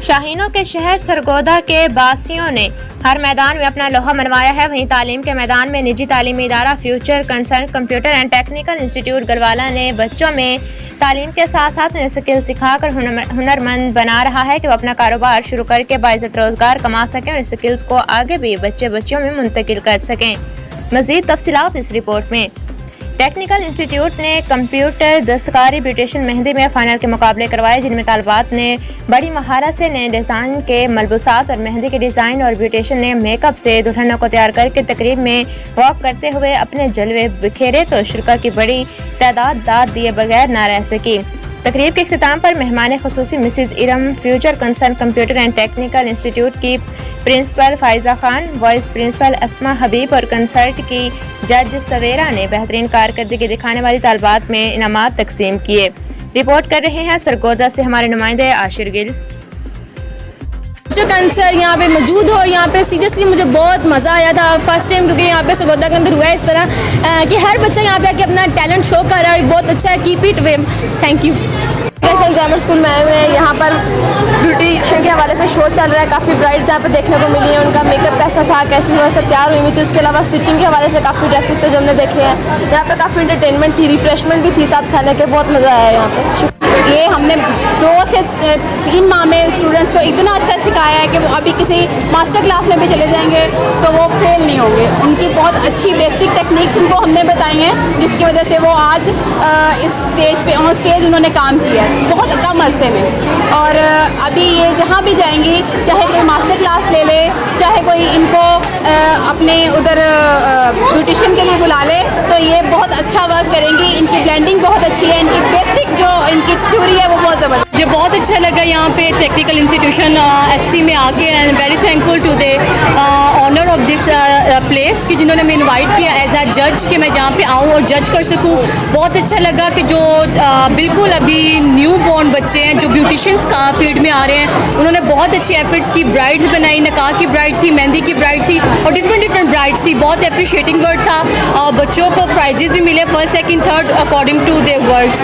शाहीनों के शहर सरगोदा के बासियों ने हर मैदान में अपना लोहा मनवाया है। वहीं तालीम के मैदान में निजी तालीमी इदारा future concern computer and technical institute Galwala ने बच्चों में तालीम के साथ साथ उन्हें स्किल सिखाकर हुनरमंद बना रहा है कि वो अपना कारोबार शुरू करके बाइज़्ज़त रोजगार कमा सकें और इस स्किल्स को आगे भी बच्चों में मुंतकिल कर सकें। मज़ीद तफसीलात इस रिपोर्ट में। टेक्निकल इंस्टीट्यूट ने कंप्यूटर, दस्तकारी, ब्यूटिशन, मेहंदी में फ़ाइनल के मुकाबले करवाए, जिनमें तालिबात ने बड़ी महारत से नए डिज़ाइन के मलबूसात और मेहंदी के डिज़ाइन और ब्यूटिशन ने मेकअप से दुल्हनों को तैयार करके तकरीब में वॉक करते हुए अपने जलवे बिखेरे तो शुरा की बड़ी तादाद दाद दिए बगैर ना रह सकी। तकरीब के इख्तिताम पर मेहमान खुसूसी Mrs Iram, future concern computer and technical institute की principal Faiza Khan, vice principal Asma Habib और कंसर्ट की जज सवेरा ने बेहतरीन कारकर्दगी दिखाने वाली तालिबात में इनामात तकसीम किए। रिपोर्ट कर रहे हैं सरगोदा से हमारे नुमाइंदे आशिर गिल। कंसर्ट यहाँ पे मौजूद हो और यहाँ पे सीरियसली मुझे बहुत मज़ा आया था फर्स्ट टाइम, क्योंकि यहाँ पे सरगोदा के अंदर हुआ है इस तरह कि हर बच्चा यहाँ पे आके अपना टैलेंट शो कर रहा है। बहुत अच्छा है, keep it way. Thank you. Grammar school में आए हुए हैं, यहाँ पर ब्यूटिशियन के हवाले से शो चल रहा है। काफ़ी ब्राइड्स यहाँ पे देखने को मिली है, उनका मेकअप कैसा था, कैसी वजह से तैयार हुई थी। उसके अलावा स्टिचिंग के हवाले से काफ़ी ड्रेसेस थे जो हमने देखे हैं। यहाँ पे काफ़ी इंटरटेनमेंट थी, रिफ्रेशमेंट भी थी साथ खाने के। बहुत मज़ा आया यहाँ पे। ये हमने 2 से 3 माह में स्टूडेंट्स को इतना अच्छा सिखाया है कि वो अभी किसी मास्टर क्लास में भी चले जाएंगे तो वो फेल नहीं होंगे। उनकी बहुत अच्छी बेसिक टेक्निक्स उनको हमने बताई हैं, जिसकी वजह से वो आज इस स्टेज पे ऑन स्टेज उन्होंने काम किया है बहुत कम अरसे में। और अभी ये जहाँ भी जाएंगी, चाहे कोई मास्टर क्लास ले ले, चाहे कोई इनको अपने उधर ब्यूटिशियन के लिए बुला ले, तो ये बहुत अच्छा वर्क करेंगी। इनकी ब्लेंडिंग बहुत अच्छी है, इनकी बेसिक जो इनकी थ्योरी है वो बहुत ज़बरदस्त। मुझे बहुत अच्छा लगा यहाँ पे टेक्निकल इंस्टीट्यूशन FC में आके। And very thankful to the honour of this place कि जिन्होंने मैं इनवाइट किया एज अ जज कि मैं जहाँ पे आऊँ और जज कर सकूँ। बहुत अच्छा लगा कि जो बिल्कुल अभी न्यू बॉर्न बच्चे हैं जो ब्यूटिशियंस का फील्ड में आ रहे हैं, उन्होंने बहुत अच्छी एफर्ट्स की। ब्राइड्स बनाई, निकाह की ब्राइड थी, मेहंदी की ब्राइड थी और डिफरेंट ब्राइड्स थी। बहुत अप्रिशिएटिंग वर्ड था। बच्चों को प्राइजेस भी मिले, first, second, third according to their works.